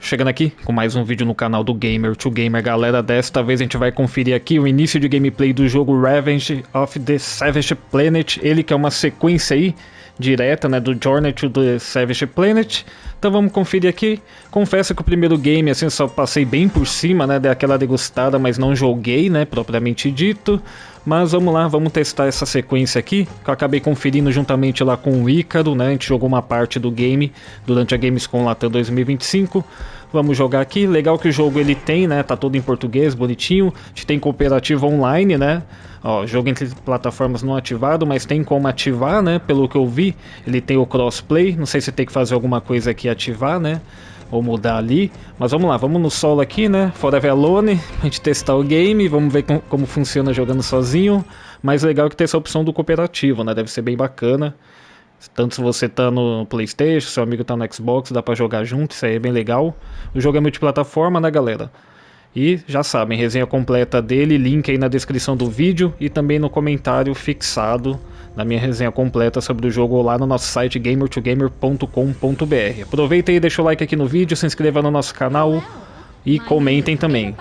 Chegando aqui com mais um vídeo no canal do gamertogamer, galera. Desta vez a gente vai conferir aqui o início de gameplay do jogo Irreverente of the Savage Planet. Ele que é uma sequência aí direta, né, do Journey to the Savage Planet. Então vamos conferir aqui. Confesso que o primeiro game assim só passei bem por cima, né, dei aquela degustada, mas não joguei, né, propriamente dito. Mas vamos lá, vamos testar essa sequência aqui, que eu acabei conferindo juntamente lá com o Ícaro, né, a gente jogou uma parte do game durante a Gamescom Latam 2025. Vamos jogar aqui, legal que o jogo ele tem, né, tá todo em português, bonitinho. A gente tem cooperativo online, né, ó, jogo entre plataformas não ativado, mas tem como ativar, né, pelo que eu vi. Ele tem o crossplay, não sei se tem que fazer alguma coisa aqui e ativar, né, ou mudar ali. Mas vamos lá, vamos no solo aqui, né, Forever Alone, a gente testar o game, vamos ver como funciona jogando sozinho. Mas legal que tem essa opção do cooperativo, né, deve ser bem bacana. Tanto se você tá no PlayStation, seu amigo tá no Xbox, dá pra jogar junto, isso aí é bem legal. O jogo é multiplataforma, né, galera? E já sabem, resenha completa dele, link aí na descrição do vídeo e também no comentário fixado na minha resenha completa sobre o jogo lá no nosso site gamertogamer.com.br. Aproveita aí, deixa o like aqui no vídeo, se inscreva no nosso canal e comentem também.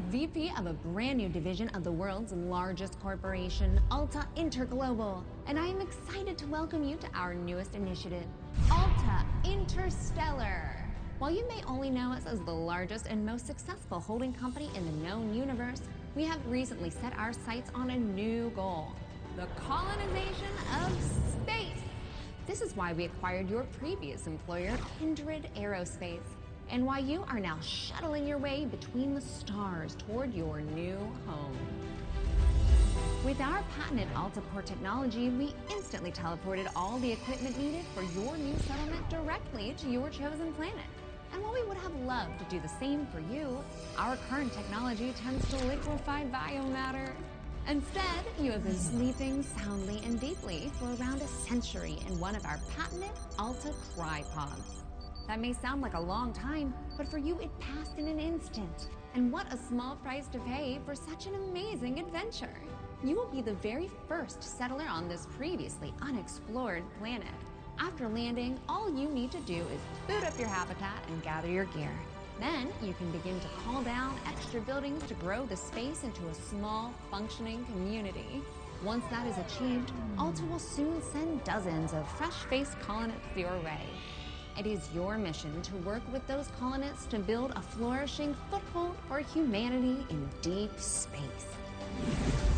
VP of a brand new division of the world's largest corporation, Alta Interglobal, and I am excited to welcome you to our newest initiative, Alta Interstellar. While you may only know us as the largest and most successful holding company in the known universe, we have recently set our sights on a new goal, the colonization of space. This is why we acquired your previous employer, Kindred Aerospace, and why you are now shuttling your way between the stars toward your new home. With our patented Altaport technology, we instantly teleported all the equipment needed for your new settlement directly to your chosen planet. And while we would have loved to do the same for you, our current technology tends to liquefy biomatter. Instead, you have been sleeping soundly and deeply for around a century in one of our patented Alta Crypods. That may sound like a long time, but for you it passed in an instant. And what a small price to pay for such an amazing adventure. You will be the very first settler on this previously unexplored planet. After landing, all you need to do is boot up your habitat and gather your gear. Then you can begin to call down extra buildings to grow the space into a small, functioning community. Once that is achieved, Alta will soon send dozens of fresh-faced colonists your way. It is your mission to work with those colonists to build a flourishing foothold for humanity in deep space.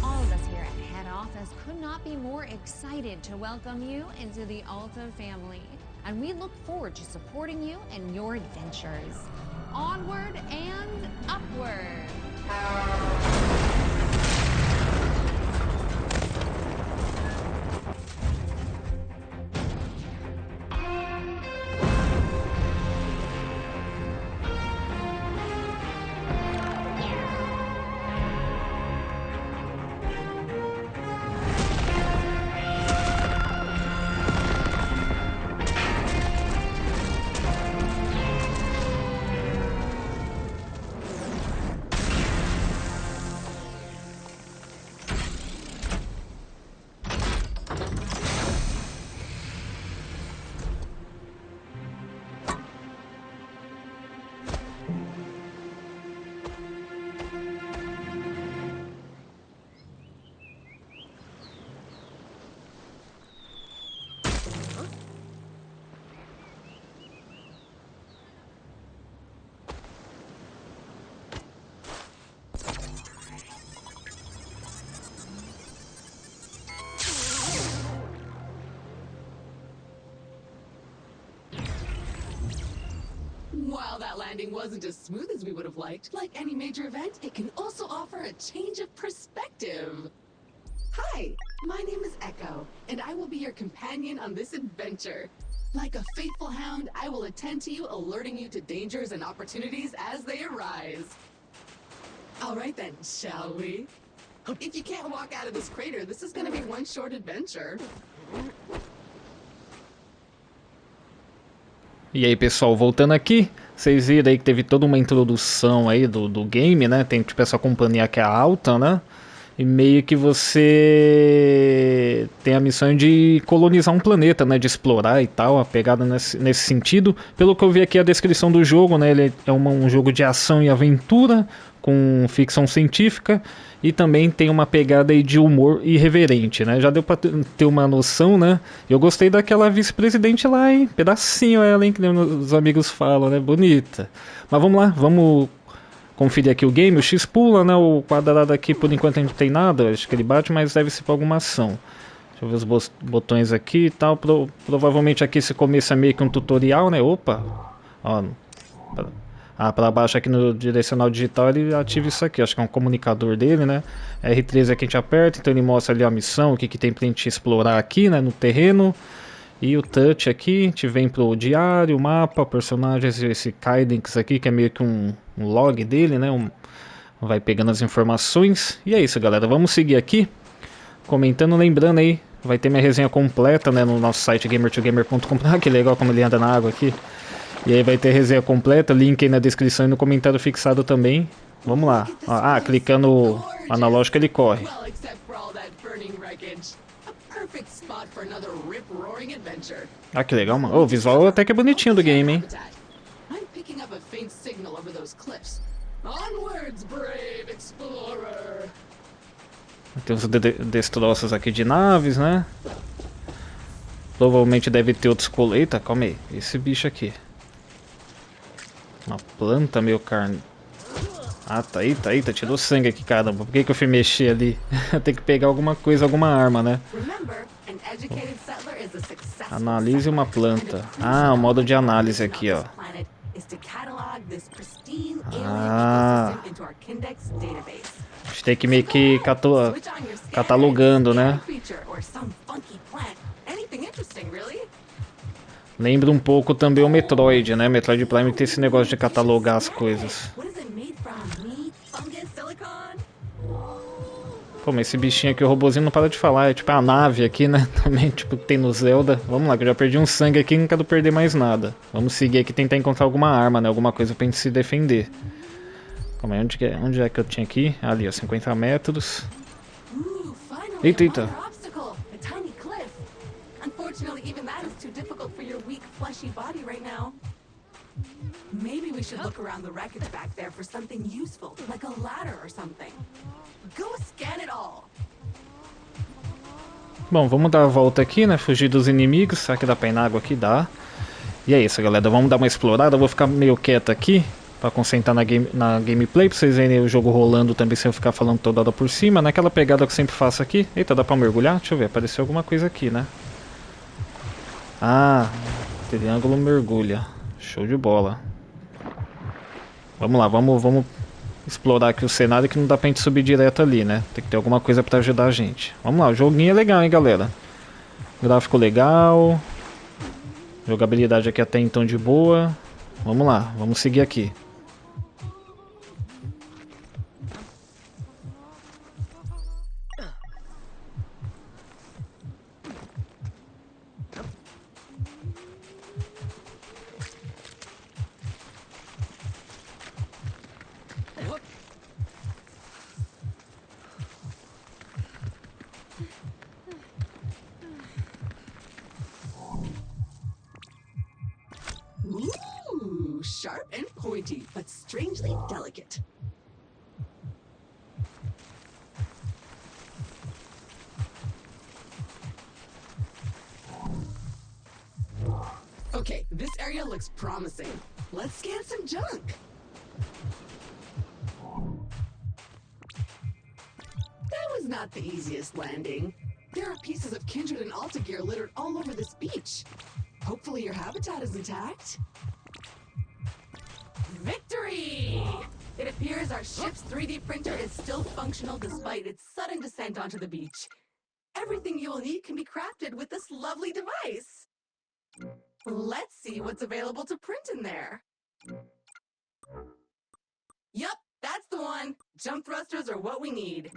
All of us here at Head Office could not be more excited to welcome you into the Alta family, and we look forward to supporting you in your adventures. Onward and upward! While that landing wasn't as smooth as we would have liked, like any major event, it can also offer a change of perspective. Hi, my name is Echo, and I will be your companion on this adventure. Like a faithful hound, I will attend to you, alerting you to dangers and opportunities as they arise. All right then, shall we? If you can't walk out of this crater, this is gonna be one short adventure. E aí pessoal, voltando aqui, vocês viram aí que teve toda uma introdução aí do game, né? Tem tipo essa companhia que é a Alta, né? E meio que você tem a missão de colonizar um planeta, né? De explorar e tal, a pegada nesse sentido. Pelo que eu vi aqui a descrição do jogo, né? Ele é um jogo de ação e aventura, com ficção científica. E também tem uma pegada aí de humor irreverente, né? Já deu pra ter uma noção, né? Eu gostei daquela vice-presidente lá, hein? Pedacinho ela, hein? Que nem os amigos falam, né? Bonita. Mas vamos lá, vamos conferir aqui o game. O X pula, né? O quadrado aqui por enquanto a gente não tem nada. Acho que ele bate, mas deve ser pra alguma ação. Deixa eu ver os botões aqui e tal. Provavelmente aqui esse começo é meio que um tutorial, né? Opa! Ó, para baixo aqui no direcional digital ele ativa isso aqui, acho que é um comunicador dele, né? R3 aqui a gente aperta, então ele mostra ali a missão, o que tem pra gente explorar aqui, né, no terreno. E o touch aqui, a gente vem pro diário, mapa, personagens, esse Cadence aqui que é meio que um log dele, né? Vai pegando as informações. E é isso, galera, vamos seguir aqui, comentando, lembrando aí, vai ter minha resenha completa, né, no nosso site gamertogamer.com. Ah, que legal como ele anda na água aqui. E aí vai ter resenha completa, link aí na descrição e no comentário fixado também. Vamos lá. Ah, clicando o analógico ele corre. Ah, que legal, mano. O visual até que é bonitinho do game, hein? Tem uns destroços aqui de naves, né? Provavelmente deve ter outros coletes. Eita, calma aí. Esse bicho aqui. Uma planta meio carne. Ah, tá, eita, tirou sangue aqui, caramba. Por que eu fui mexer ali? Tem que pegar alguma coisa, alguma arma, né? Analise uma planta. Ah, o modo de análise aqui, ó. Ah. A gente tem que meio que catalogando, né? Lembra um pouco também o Metroid, né? Metroid Prime tem esse negócio de catalogar as coisas. Pô, mas esse bichinho aqui, o robozinho não para de falar. É tipo a nave aqui, né? Também, tipo, que tem no Zelda. Vamos lá, que eu já perdi um sangue aqui e não quero perder mais nada. Vamos seguir aqui e tentar encontrar alguma arma, né? Alguma coisa pra gente se defender. Calma aí, onde é que eu tinha aqui? Ali, ó, 50 metros. Eita. Maybe we should look around the wreckage back there for something useful, like a ladder or something. Go scan it all. Bom, vamos dar a volta aqui, né? Fugir dos inimigos. Será que dá pra ir na água aqui? Dá. E é isso, galera. Vamos dar uma explorada. Eu vou ficar meio quieto aqui pra concentrar na gameplay, pra vocês verem o jogo rolando também sem eu ficar falando toda hora por cima. Naquela pegada que eu sempre faço aqui. Eita, dá pra mergulhar? Deixa eu ver, apareceu alguma coisa aqui, né? Ah, triângulo mergulha. Show de bola. Vamos lá, vamos explorar aqui o cenário que não dá pra gente subir direto ali, né? Tem que ter alguma coisa pra ajudar a gente. Vamos lá, o joguinho é legal, hein, galera? Gráfico legal. Jogabilidade aqui até então de boa. Vamos lá, vamos seguir aqui. Ooh, sharp and pointy, but strangely delicate. Okay, this area looks promising. Let's scan some junk. That was not the easiest landing. There are pieces of Kindred and Alta gear littered all over this beach. Hopefully your habitat is intact. Victory! It appears our ship's 3D printer is still functional despite its sudden descent onto the beach. Everything you will need can be crafted with this lovely device. Let's see what's available to print in there. Yup, that's the one. Jump thrusters are what we need.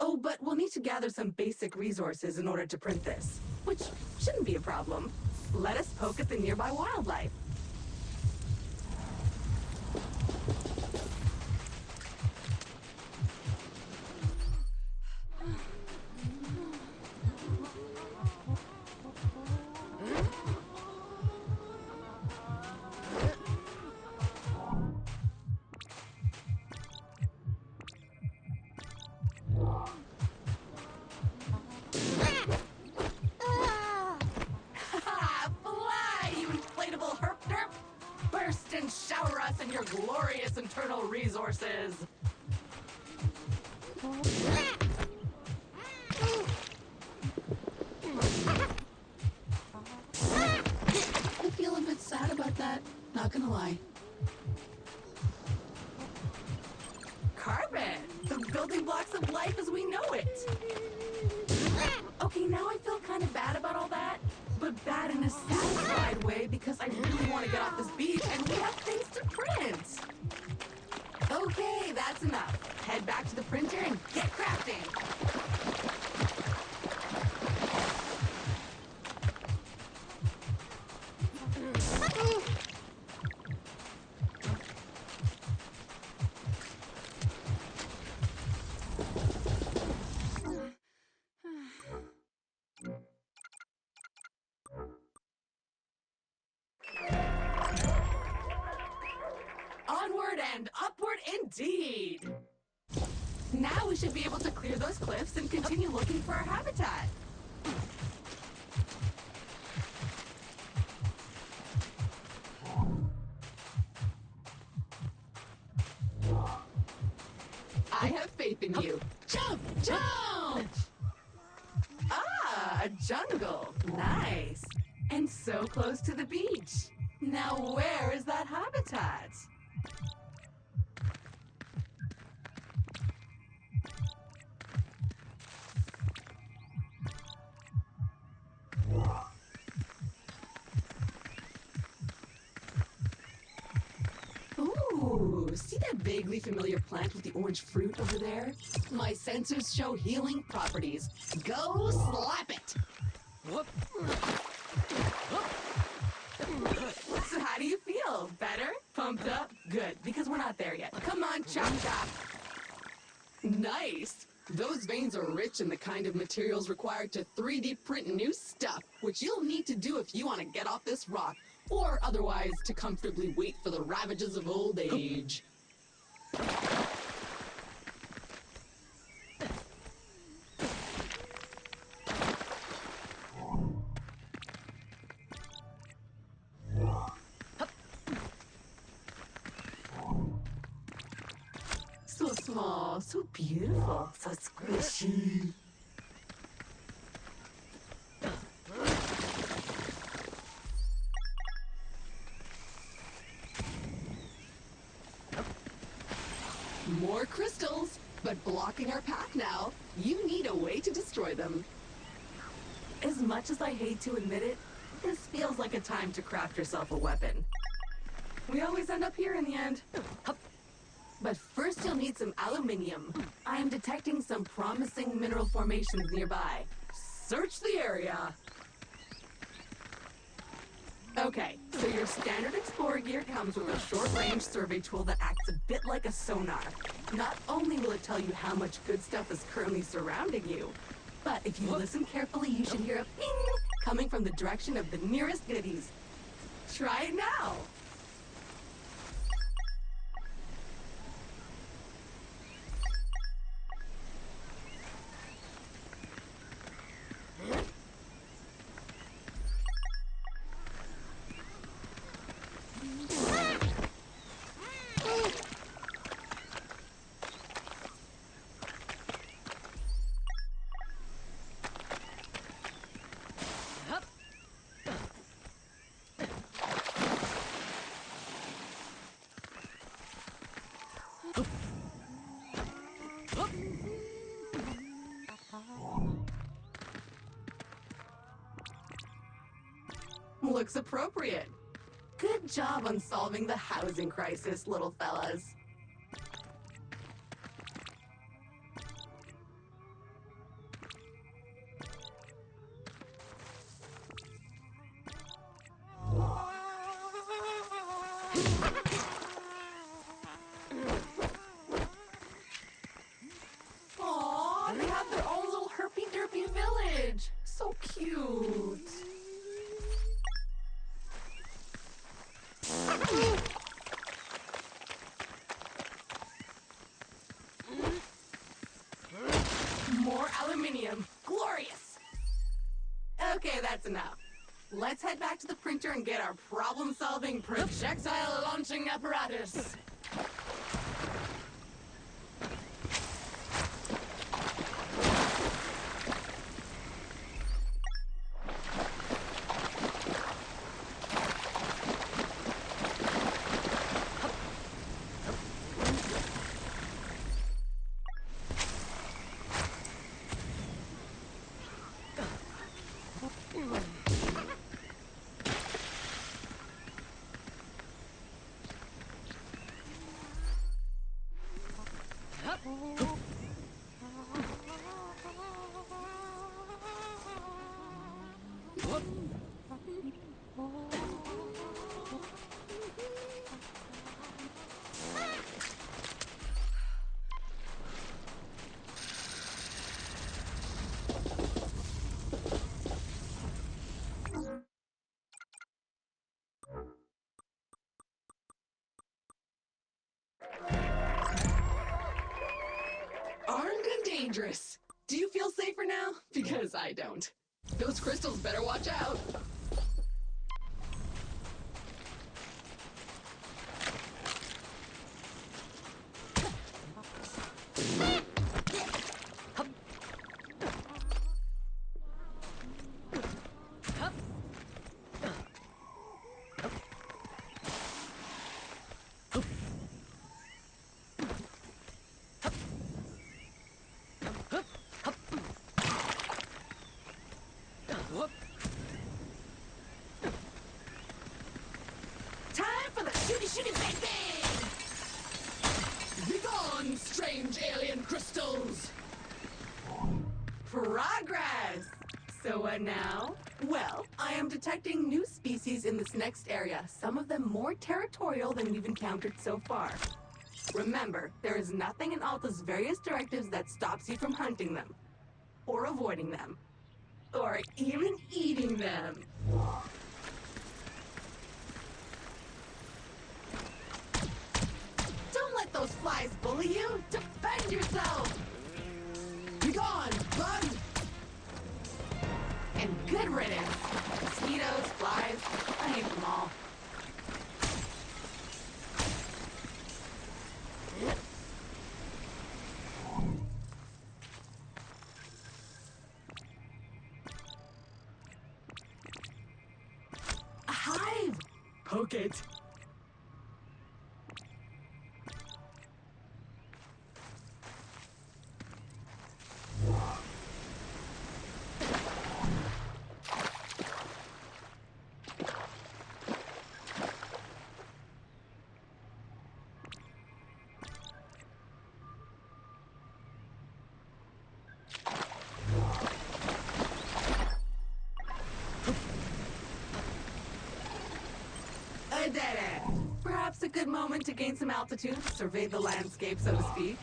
Oh, but we'll need to gather some basic resources in order to print this, which shouldn't be a problem. Let us poke at the nearby wildlife. resources. I feel a bit sad about that, not gonna lie. Carpet! The building blocks of life as we know it! Okay, now I feel kind of bad about all that, but bad in a satisfied way because I really want to get off this beach and we have things to print! Okay, that's enough. Head back to the printer and get crafting! Onward and upward indeed! Now we should be able to clear those cliffs and continue looking for our habitat. I have faith in you. Jump! Jump! Ah, a jungle. Nice. And so close to the beach. Now where is that habitat? Ooh, see that vaguely familiar plant with the orange fruit over there? My sensors show healing properties. Go slap it! So how do you feel? Better? Pumped up? Good, because we're not there yet. Come on, chop chop! Nice! Those veins are rich in the kind of materials required to 3D print new stuff, which you'll need to do if you want to get off this rock, or otherwise to comfortably wait for the ravages of old age. So small, so beautiful, so squishy. More crystals, but blocking our path now. You need a way to destroy them. As much as I hate to admit it, this feels like a time to craft yourself a weapon. We always end up here in the end. But first you'll need some aluminium. I am detecting some promising mineral formations nearby. Search the area. Okay, so your standard Explorer gear comes with a short-range survey tool that acts a bit like a sonar. Not only will it tell you how much good stuff is currently surrounding you, but if you listen carefully, you should hear a ping coming from the direction of the nearest goodies. Try it now! Looks appropriate. Good job on solving the housing crisis, little fellas. Aww, they have their own little herpy-derpy village. So cute. More aluminium. Glorious! Okay, that's enough. Let's head back to the printer and get our problem-solving projectile launching apparatus. dangerous. Do you feel safer now? Because I don't. Those crystals better watch out. Time for the shooty bang bang! Begone, strange alien crystals! Progress! So what now? Well, I am detecting new species in this next area, some of them more territorial than we've encountered so far. Remember, there is nothing in Alta's various directives that stops you from hunting them, or avoiding them, or even eating them. Don't let those flies bully you! Defend yourself! Be gone! Run! And good riddance! Mosquitoes, flies, I hate them all. A hive! Poke it! I did it! Perhaps a good moment to gain some altitude, survey the landscape, so to speak.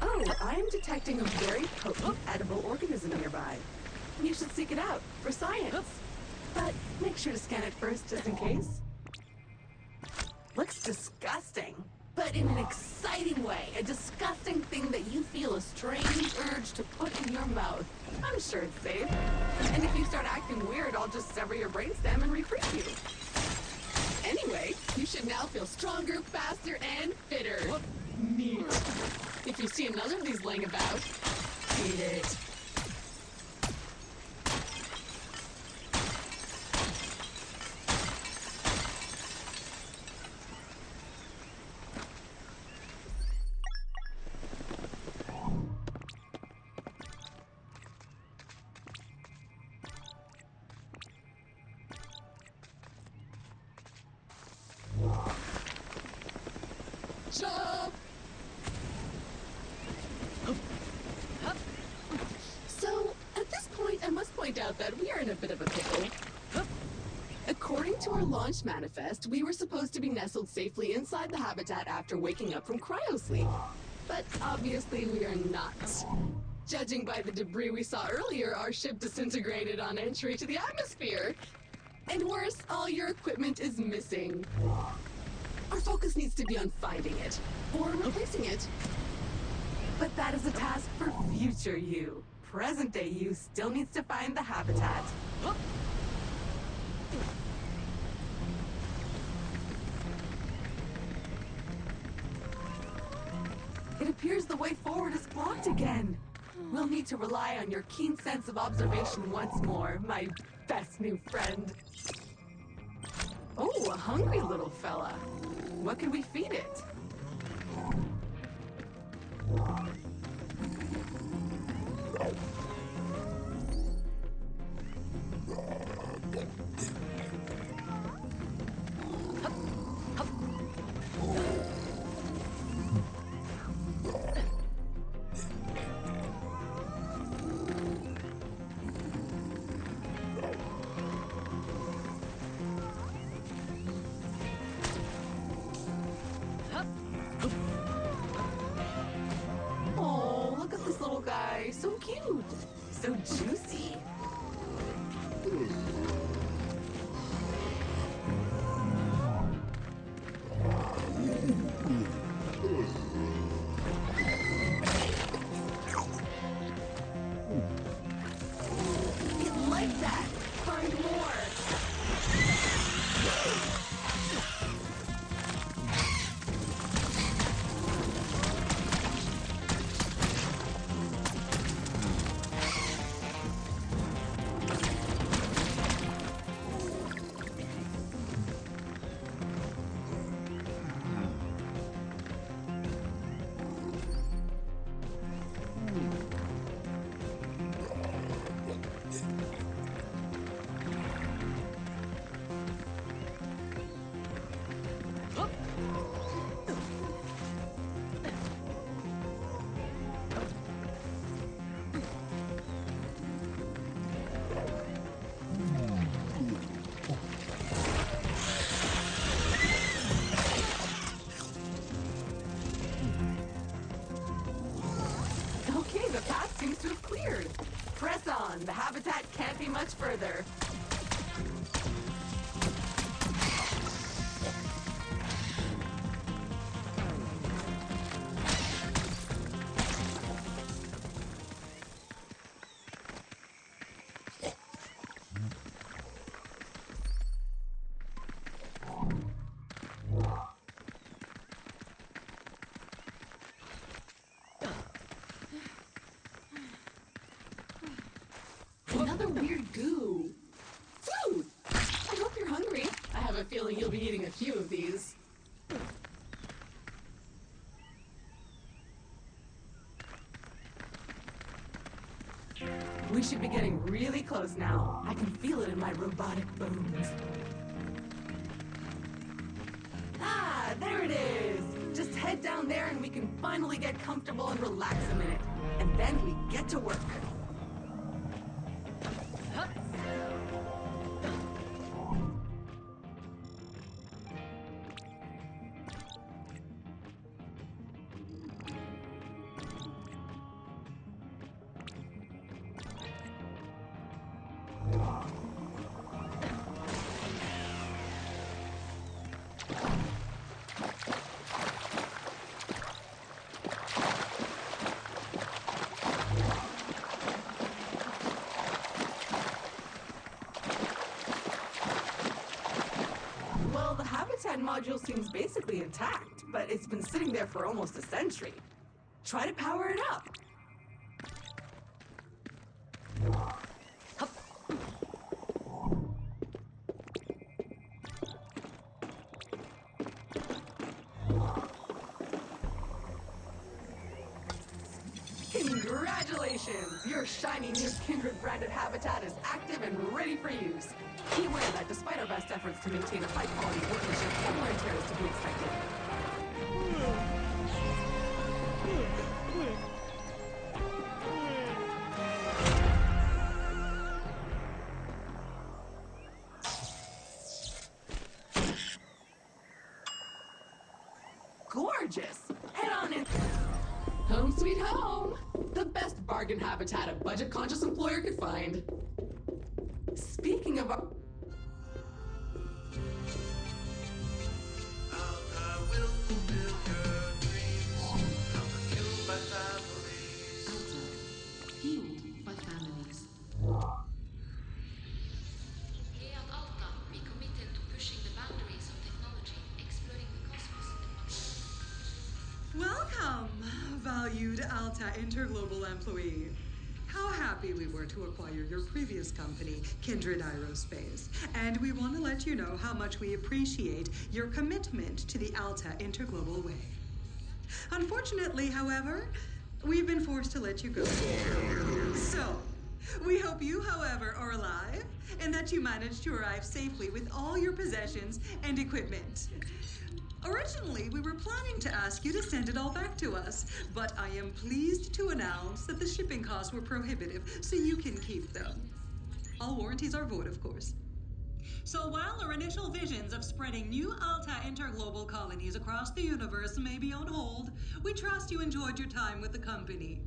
Oh, I am detecting a very potent edible organism nearby. You should seek it out, for science. But make sure to scan it first, just in case. Looks disgusting, but in an exciting way. A disgusting thing that you feel a strange urge to put in your mouth. I'm sure it's safe. And if you start acting weird, I'll just sever your brainstem and refreeze you. Anyway, you should now feel stronger, faster, and fitter. Neat. If you see another of these laying about, eat it. Jump! So, at this point, I must point out that we are in a bit of a pickle. According to our launch manifest, we were supposed to be nestled safely inside the habitat after waking up from cryosleep. But obviously we are not. Judging by the debris we saw earlier, our ship disintegrated on entry to the atmosphere. And worse, all your equipment is missing. Our focus needs to be on finding it, or replacing it. But that is a task for future you. Present day you still needs to find the habitat. It appears the way forward is blocked again. We'll need to rely on your keen sense of observation once more, my best new friend. Oh, a hungry little fella. What can we feed it? Oh, look at this little guy. So cute. So juicy. Press on. The habitat can't be much further. Another weird goo. Food! I hope you're hungry. I have a feeling you'll be eating a few of these. We should be getting really close now. I can feel it in my robotic bones. Ah, there it is! Just head down there and we can finally get comfortable and relax a minute. And then we get to work. Well, the habitat module seems basically intact, but it's been sitting there for almost a century. Try to power it up. Congratulations! Your shiny new Kindred branded habitat is active and ready for use. Be aware that despite our best efforts to maintain a high quality workmanship, some wear and tear is to be expected. Gorgeous! Head on in. Home sweet home! The best bargain habitat a budget-conscious employer could find. Speaking of our... Fueled by families. Here at Alta, we committed to pushing the boundaries of technology, exploring the cosmos and Welcome, valued Alta Interglobal employee. How happy we were to acquire your previous company, Kindred Aerospace. And we want to let you know how much we appreciate your commitment to the Alta Interglobal way. Unfortunately, however, we've been forced to let you go. So, we hope you, however, are alive and that you managed to arrive safely with all your possessions and equipment. Originally, we were planning to ask you to send it all back to us, but I am pleased to announce that the shipping costs were prohibitive, so you can keep them. All warranties are void, of course. So while our initial visions of spreading new Alta interglobal colonies across the universe may be on hold, we trust you enjoyed your time with the company.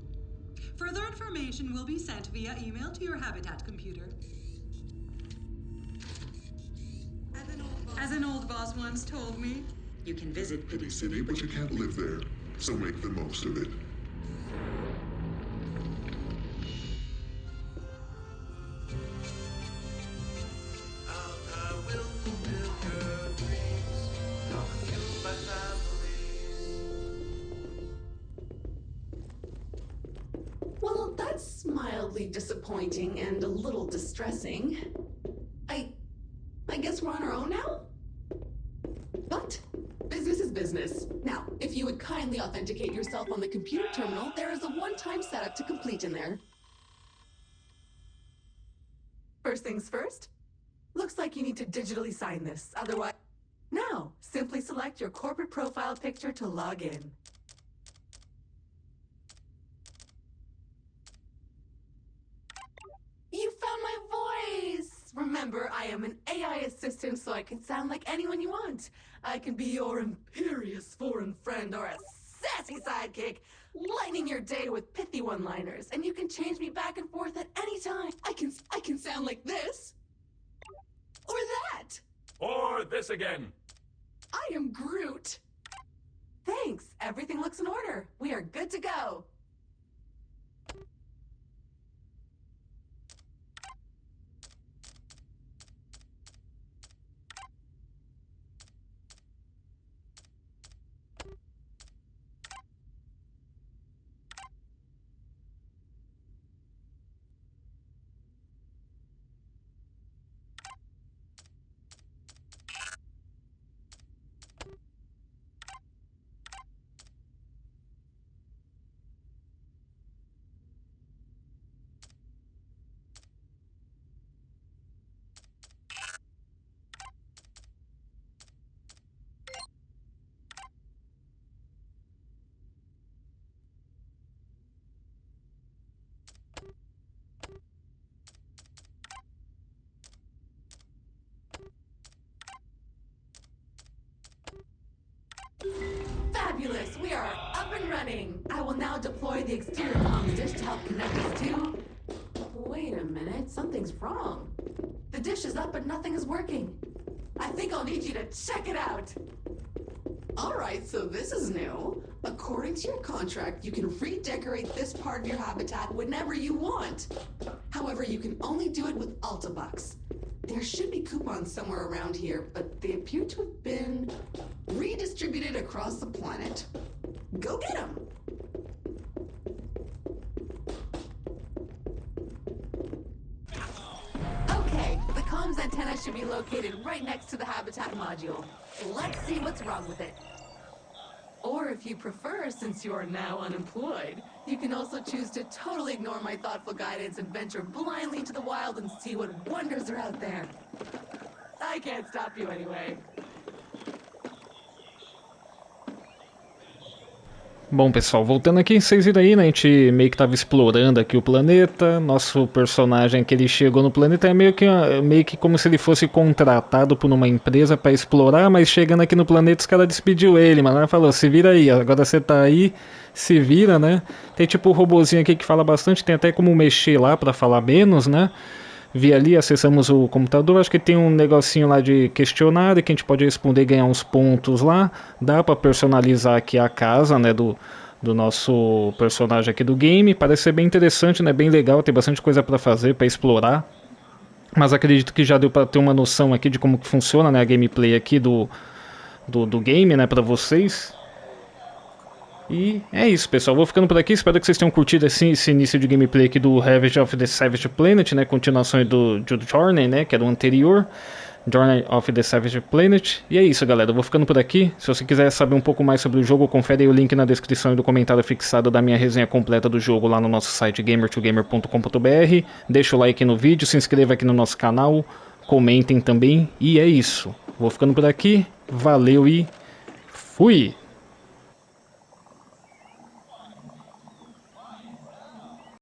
Further information will be sent via email to your Habitat computer. As an old boss once told me, you can visit Any city, but you can't live there, so make the most of it. Well, that's mildly disappointing and a little distressing. I guess we're on our own now? But business is business. Now, if you would kindly authenticate yourself on the computer terminal, there is a one-time setup to complete in there. First things first, looks like you need to digitally sign this, otherwise... Now, simply select your corporate profile picture to log in. You found my voice! Remember, I am an AI assistant, so I can sound like anyone you want. I can be your imperious foreign friend or a sassy sidekick, lightening your day with pithy one-liners, and you can change me back and forth at any time. I can sound like this. Or that. Or this again. I am Groot. Thanks. Everything looks in order. We are good to go. Fabulous! We are up and running! I will now deploy the exterior comms dish to help connect us to... Wait a minute, something's wrong. The dish is up but nothing is working. I think I'll need you to check it out. Alright, so this is new. According to your contract, you can redecorate this part of your habitat whenever you want. However, you can only do it with Alta Bucks. There should be coupons somewhere around here, but they appear to have been redistributed across the planet. Go get them! Okay, the comms antenna should be located right next to the habitat module. Let's see what's wrong with it. Or if you prefer, since you are now unemployed, you can also choose to totally ignore my thoughtful guidance and venture blindly into the wild and see what wonders are out there. I can't stop you anyway. Bom, pessoal, voltando aqui, vocês viram aí, né? A gente meio que tava explorando aqui o planeta. Nosso personagem que ele chegou no planeta é meio que como se ele fosse contratado por uma empresa para explorar, mas chegando aqui no planeta os caras despediu ele, mano. Ele falou, se vira aí, agora você tá aí, se vira, né? Tem tipo um robozinho aqui que fala bastante, tem até como mexer lá para falar menos, né? Vi ali, acessamos o computador, acho que tem um negocinho lá de questionário que a gente pode responder e ganhar uns pontos lá. Dá para personalizar aqui a casa, né, do nosso personagem aqui do game. Parece ser bem interessante, né, bem legal, tem bastante coisa para fazer, para explorar. Mas acredito que já deu para ter uma noção aqui de como que funciona, né, a gameplay aqui do game, né, para vocês. E é isso, pessoal, vou ficando por aqui, espero que vocês tenham curtido esse início de gameplay aqui do Irreverente of the Savage Planet, né, continuação do Journey, né, que é do anterior, Journey of the Savage Planet. E é isso, galera, eu vou ficando por aqui. Se você quiser saber um pouco mais sobre o jogo, confere aí o link na descrição e do comentário fixado da minha resenha completa do jogo lá no nosso site gamertogamer.com.br. Deixa o like no vídeo, se inscreva aqui no nosso canal, comentem também, e é isso. Vou ficando por aqui, valeu e fui!